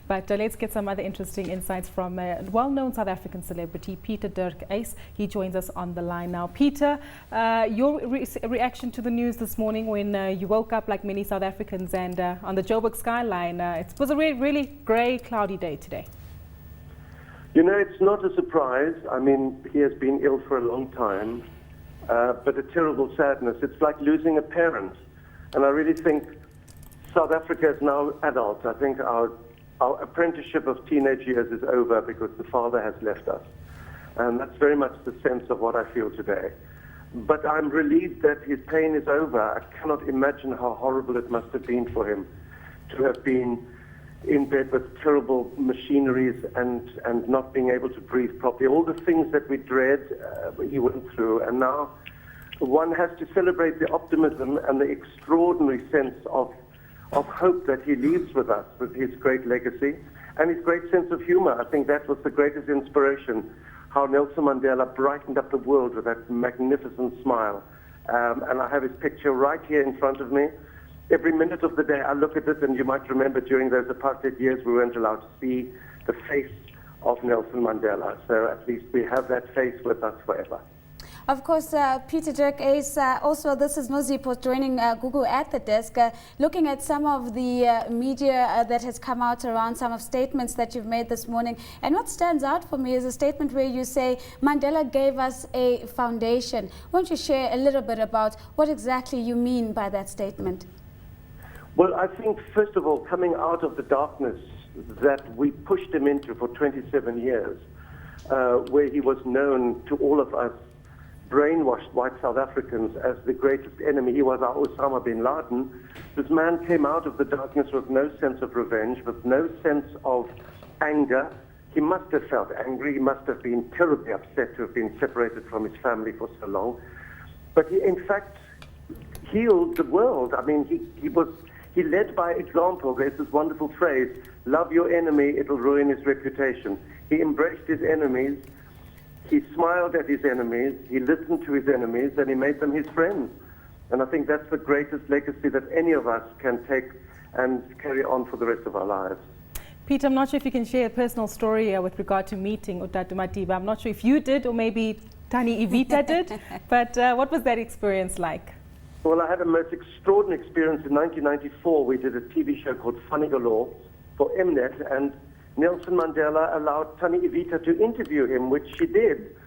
But let's get some other interesting insights from a well-known South African celebrity, Pieter Dirk Uys. He joins us on the line now. Pieter, your reaction to the news this morning when you woke up like many South Africans and on the Joburg skyline, it was a really grey, cloudy day today. You know, it's not a surprise. I mean, he has been ill for a long time, but a terrible sadness. It's like losing a parent. And I really think South Africa is now adult. I think our apprenticeship of teenage years is over because the father has left us. And that's very much the sense of what I feel today. But I'm relieved that his pain is over. I cannot imagine how horrible it must have been for him to have been in bed with terrible machineries and not being able to breathe properly. All the things that we dread, he went through. And now one has to celebrate the optimism and the extraordinary sense of hope that he leaves with us, with his great legacy and his great sense of humor. I think that was the greatest inspiration, how Nelson Mandela brightened up the world with that magnificent smile. And I have his picture right here in front of me. Every minute of the day I look at it, and you might remember during those apartheid years we weren't allowed to see the face of Nelson Mandela. So at least we have that face with us forever. Of course, Pieter Dirk Uys, also this is Nozipho joining Gugu at the desk, looking at some of the media that has come out around some of statements that you've made this morning. And what stands out for me is a statement where you say Mandela gave us a foundation. Won't you share a little bit about what exactly you mean by that statement? Well, I think, first of all, coming out of the darkness that we pushed him into for 27 years, where he was known to all of us brainwashed white South Africans as the greatest enemy. He was our Osama bin Laden. This man came out of the darkness with no sense of revenge, with no sense of anger. He must have felt angry. He must have been terribly upset to have been separated from his family for so long. But he, in fact, healed the world. I mean, he led by example. There's this wonderful phrase, love your enemy, it'll ruin his reputation. He embraced his enemies. He smiled at his enemies, he listened to his enemies, and he made them his friends. And I think that's the greatest legacy that any of us can take and carry on for the rest of our lives. Pieter, I'm not sure if you can share a personal story with regard to meeting Utatu Matiba. I'm not sure if you did or maybe Tani Evita did, but what was that experience like? Well, I had a most extraordinary experience in 1994. We did a TV show called Funny Galore for Mnet, and Nelson Mandela allowed Tani Evita to interview him, which she did.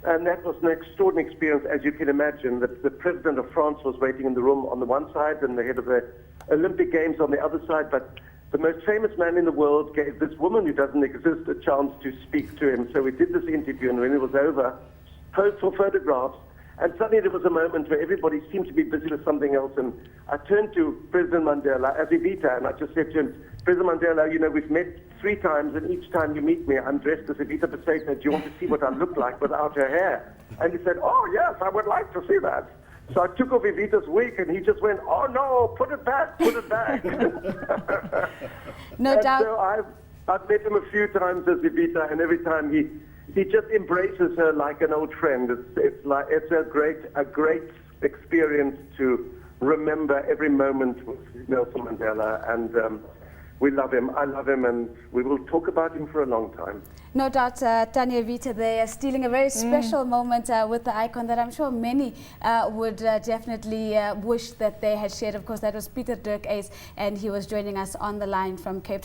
And that was an extraordinary experience, as you can imagine. The president of France was waiting in the room on the one side and the head of the Olympic Games on the other side. But the most famous man in the world gave this woman who doesn't exist a chance to speak to him. So we did this interview, and when it was over, posed for photographs. And suddenly there was a moment where everybody seemed to be busy with something else. And I turned to President Mandela as Evita, and I just said to him, President Mandela, you know, we've met 3 times, and each time you meet me, I'm dressed as Evita Beseta. Do you want to see what I look like without her hair? And he said, oh, yes, I would like to see that. So I took off Evita's wig, and he just went, oh, no, put it back, put it back. No doubt. So I've met him a few times as Evita, and every time he just embraces her like an old friend. It's a great experience to remember every moment with Nelson Mandela, and we love him. I love him, and we will talk about him for a long time. No doubt, Tanya Evita, they are stealing a very special moment with the icon that I'm sure many would definitely wish that they had shared. Of course, that was Pieter Dirk Uys, and he was joining us on the line from Cape Town.